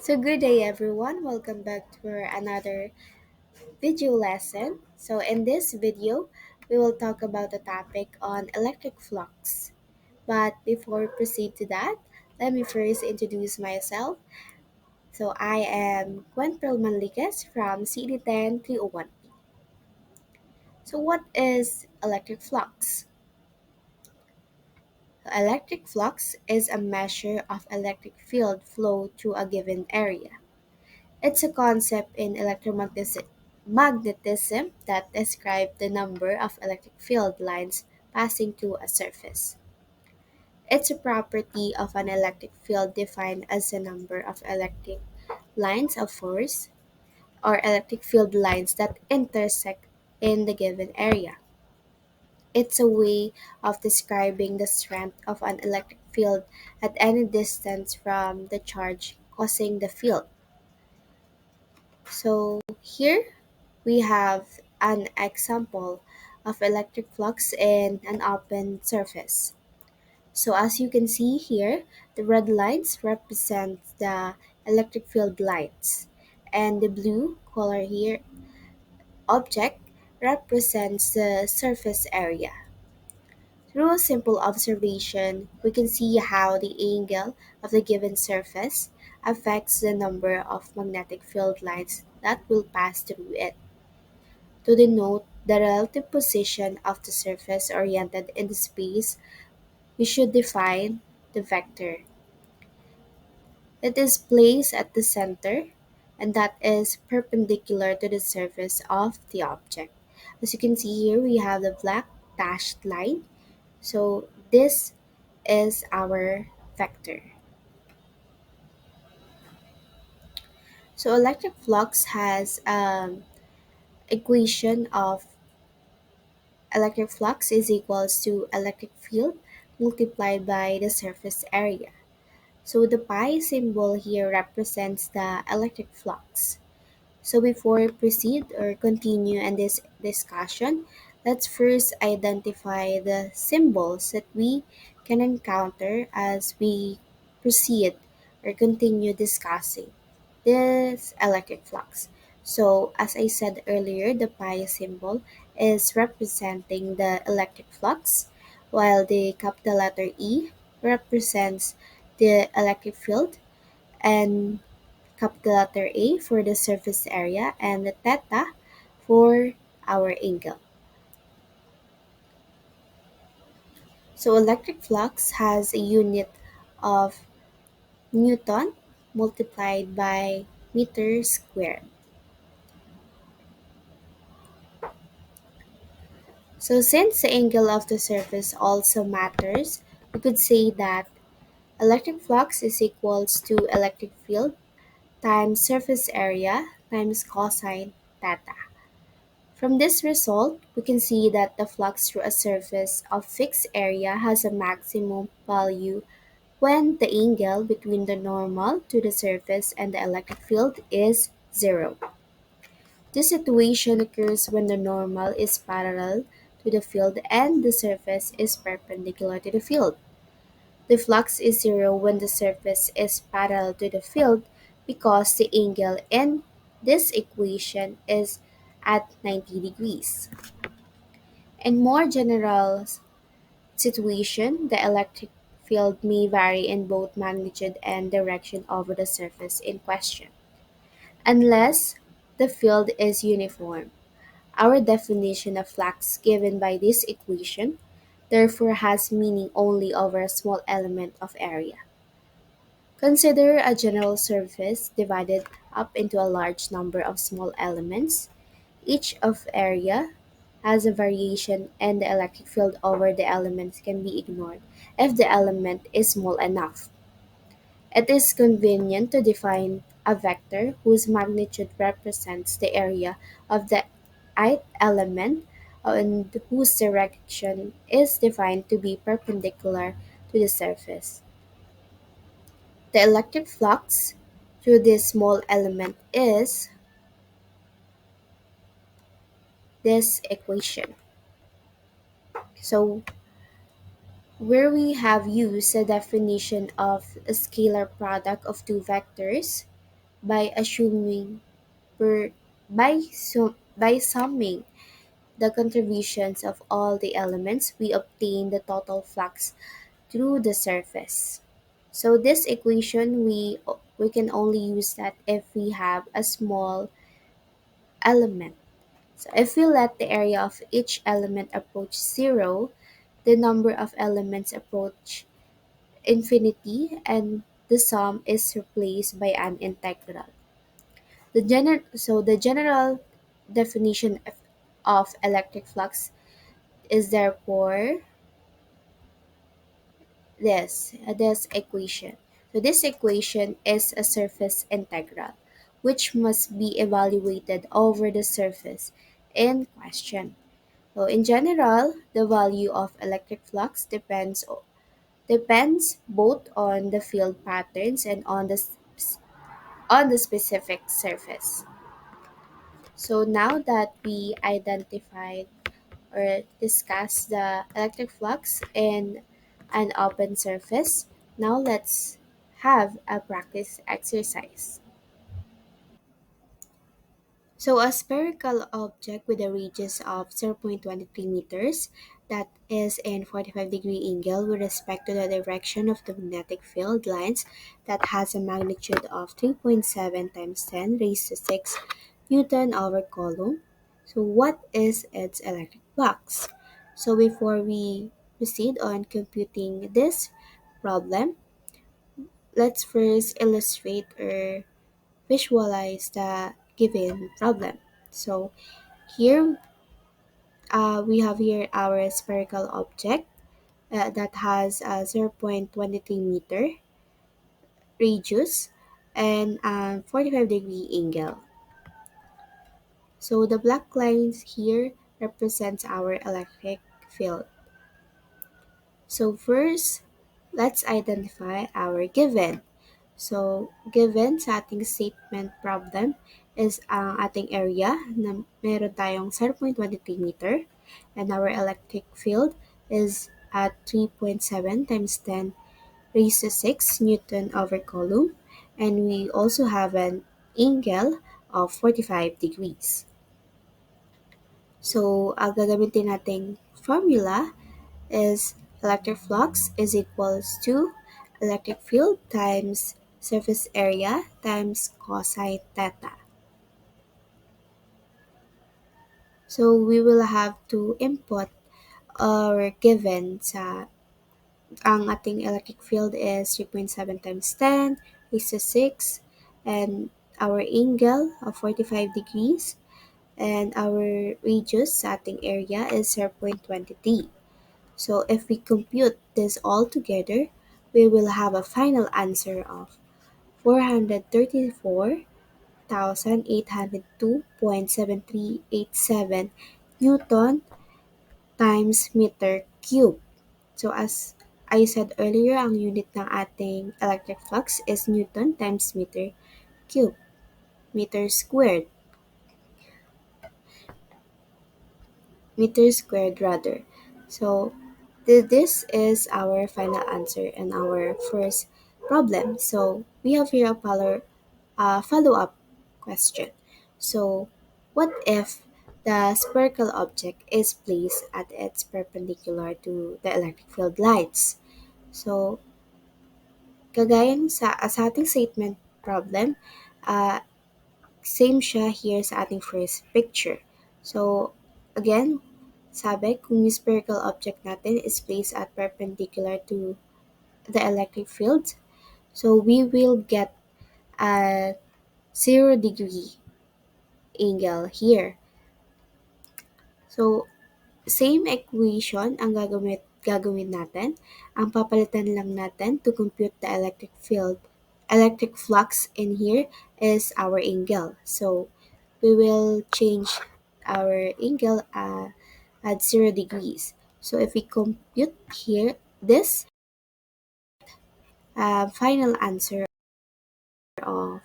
So good day everyone, welcome back to another video lesson. So in this video, we will talk about the topic on electric flux. But before we proceed to that, let me first introduce myself. So I am Manliquez from CD10301. So what is electric flux? Electric flux is a measure of electric field flow through a given area. It's a concept in magnetism that describes the number of electric field lines passing through a surface. It's a property of an electric field defined as the number of electric lines of force or electric field lines that intersect in the given area. It's a way of describing the strength of an electric field at any distance from the charge causing the field. So here we have an example of electric flux in an open surface. So as you can see here, the red lines represent the electric field lines, and the blue color here object represents the surface area. Through a simple observation, we can see how the angle of the given surface affects the number of magnetic field lines that will pass through it. To denote the relative position of the surface oriented in the space, we should define the vector. It is placed at the center and that is perpendicular to the surface of the object. As you can see here, we have the black dashed line. So this is our vector. So electric flux has equation of electric flux is equals to electric field multiplied by the surface area. So the pi symbol here represents the electric flux. So before we proceed or continue in this discussion, let's first identify the symbols that we can encounter as we proceed or continue discussing this electric flux. So as I said earlier, the pi symbol is representing the electric flux, while the capital letter E represents the electric field, and capital letter A for the surface area, and the theta for our angle. So electric flux has a unit of Newton multiplied by meter squared. So since the angle of the surface also matters, we could say that electric flux is equals to electric field times surface area times cosine theta. From this result, we can see that the flux through a surface of fixed area has a maximum value when the angle between the normal to the surface and the electric field is zero. This situation occurs when the normal is parallel to the field and the surface is perpendicular to the field. The flux is zero when the surface is parallel to the field because the angle in this equation is at 90 degrees. In more general situation, the electric field may vary in both magnitude and direction over the surface in question, unless the field is uniform. Our definition of flux given by this equation therefore has meaning only over a small element of area. Consider a general surface divided up into a large number of small elements. Each of area has a variation, and the electric field over the elements can be ignored if the element is small enough. It is convenient to define a vector whose magnitude represents the area of the ith element and whose direction is defined to be perpendicular to the surface. The electric flux through this small element is this equation. So where we have used a definition of a scalar product of two vectors, by assuming per by summing the contributions of all the elements, we obtain the total flux through the surface. So this equation we can only use that if we have a small element. So if we let the area of each element approach zero, the number of elements approach infinity and the sum is replaced by an integral. The general definition of electric flux is therefore this equation. So this equation is a surface integral, which must be evaluated over the surface in question. So in general, the value of electric flux depends both on the field patterns and on the specific surface. So now that we identified or discussed the electric flux in an open surface, now let's have a practice exercise. So a spherical object with a radius of 0.23 meters that is in 45-degree angle with respect to the direction of the magnetic field lines that has a magnitude of 3.7 times 10 raised to 6 Newton over Coulomb. So what is its electric flux? So before we proceed on computing this problem, let's first illustrate or visualize the given problem. So here we have here our spherical object that has a 0.23 meter radius and a 45-degree angle. So the black lines here represents our electric field. So first, let's identify our given. So, given sa ating statement problem is ang ating area na meron tayong 0.23 meter and our electric field is at 3.7 times 10 raised to 6 Newton over Coulomb, and we also have an angle of 45 degrees. So, ang gagamitin nating formula is electric flux is equals to electric field times surface area times cosine theta. So we will have to input or given sa ang ating electric field is 3.7 times 10 raised to 6 and our angle of 45 degrees and our radius sa ating area is 0.23. So if we compute this all together, we will have a final answer of 434,802.7387 Newton times meter cube. So as I said earlier, ang unit ng ating electric flux is Newton times meter cube, meter squared, meter squared rather. So this is our final answer in our first problem. So we have here a follow-up question. So what if the spherical object is placed at its perpendicular to the electric field lines? So kagaya sa ating statement problem, uh, same siya here sa ating first picture. So again, sabi, kung yung spherical object natin is placed at perpendicular to the electric field, so we will get a 0 degree angle here. So, same equation ang gagawin natin. Ang papalitan lang natin to compute the electric field, electric flux in here is our angle. So, we will change our angle at 0 degrees. So if we compute here this final answer of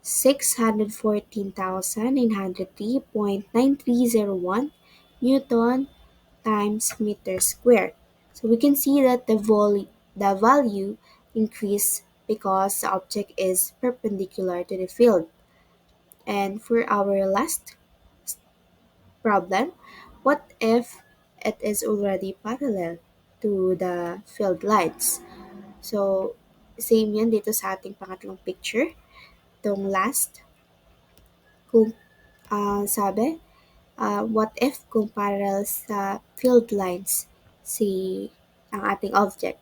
614,903.9301 Newton times meter squared. So we can see that the value increased because the object is perpendicular to the field. And for our last problem, what if it is already parallel to the field lines? So, same yan dito sa ating pangatlong picture. Itong last, kung sabi, what if kung parallel sa field lines si ang ating object?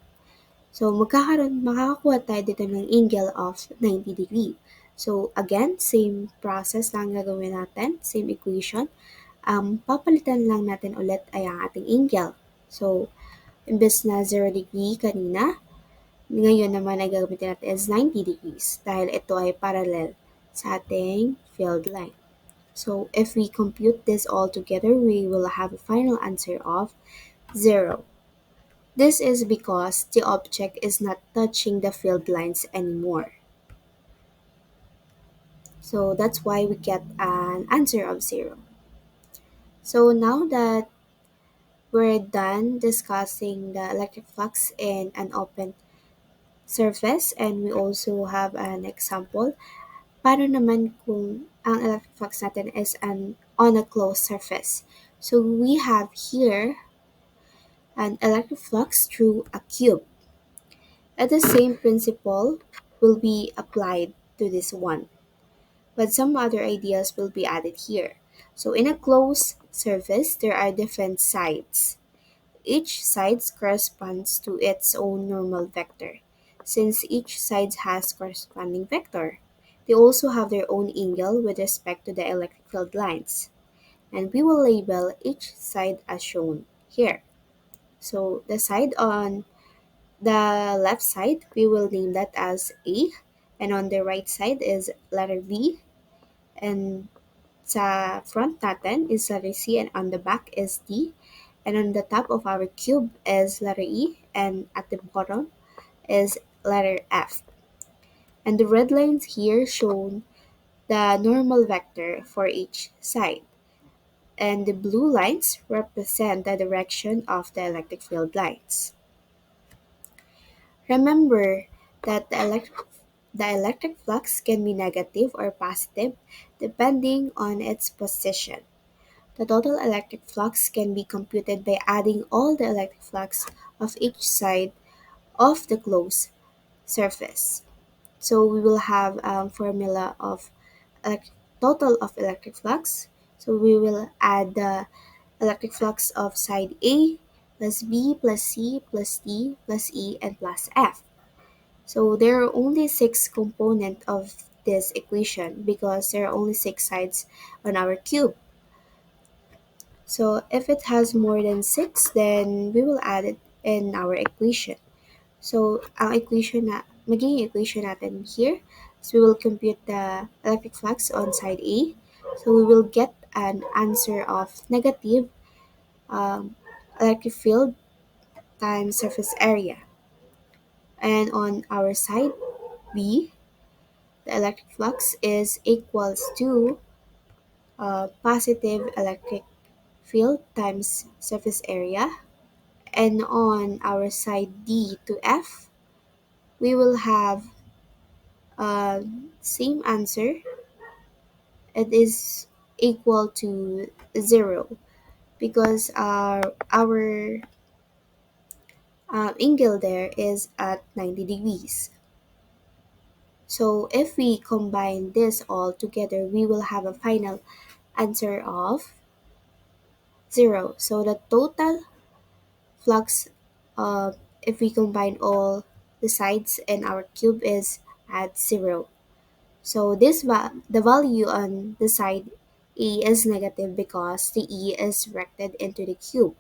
So, makakakuha tayo dito ng angle of 90 degree. So, again, same process lang gagawin natin, same equation. Papalitan lang natin ulit ay ang ating angle. So, imbes na 0 degree kanina, ngayon naman ay gagamitin natin is 90 degrees dahil ito ay parallel sa ating field line. So, if we compute this all together, we will have a final answer of 0. This is because the object is not touching the field lines anymore. So that's why we get an answer of 0. So now that we're done discussing the electric flux in an open surface and we also have an example, paano naman kung ang electric flux natin is on a closed surface? So we have here an electric flux through a cube. And the same principle will be applied to this one, but some other ideas will be added here. So in a closed surface, there are different sides. Each side corresponds to its own normal vector. Since each side has corresponding vector, they also have their own angle with respect to the electric field lines. And we will label each side as shown here. So the side on the left side, we will name that as A, and on the right side is letter B, and sa front natin is letter C, and on the back is D, and on the top of our cube is letter E, and at the bottom is letter F. And the red lines here show the normal vector for each side, and the blue lines represent the direction of the electric field lines. Remember that the electric flux can be negative or positive depending on its position. The total electric flux can be computed by adding all the electric flux of each side of the closed surface. So we will have a formula of total of electric flux. So we will add the electric flux of side A plus B plus C plus D plus E and plus F. So there are only 6 components of this equation because there are only 6 sides on our cube. So if it has more than 6, then we will add it in our equation. So ang magiging equation natin here is we will compute the electric flux on side A. So we will get an answer of negative electric field times surface area. And on our side B, the electric flux is equals to positive electric field times surface area. And on our side D to F, we will have same answer. It is equal to 0 because our angle there is at 90 degrees. So if we combine this all together, we will have a final answer of 0. So the total flux, if we combine all the sides in our cube, is at 0. So the value on the side A is negative because the E is directed into the cube,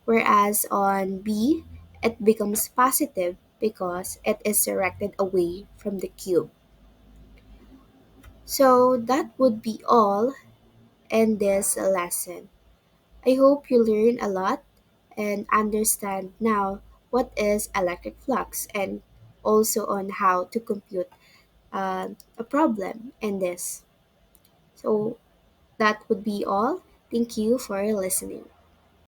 whereas on B it becomes positive because it is directed away from the cube. So that would be all in this lesson. I hope you learn a lot and understand now what is electric flux and also on how to compute a problem in this. So that would be all. Thank you for listening.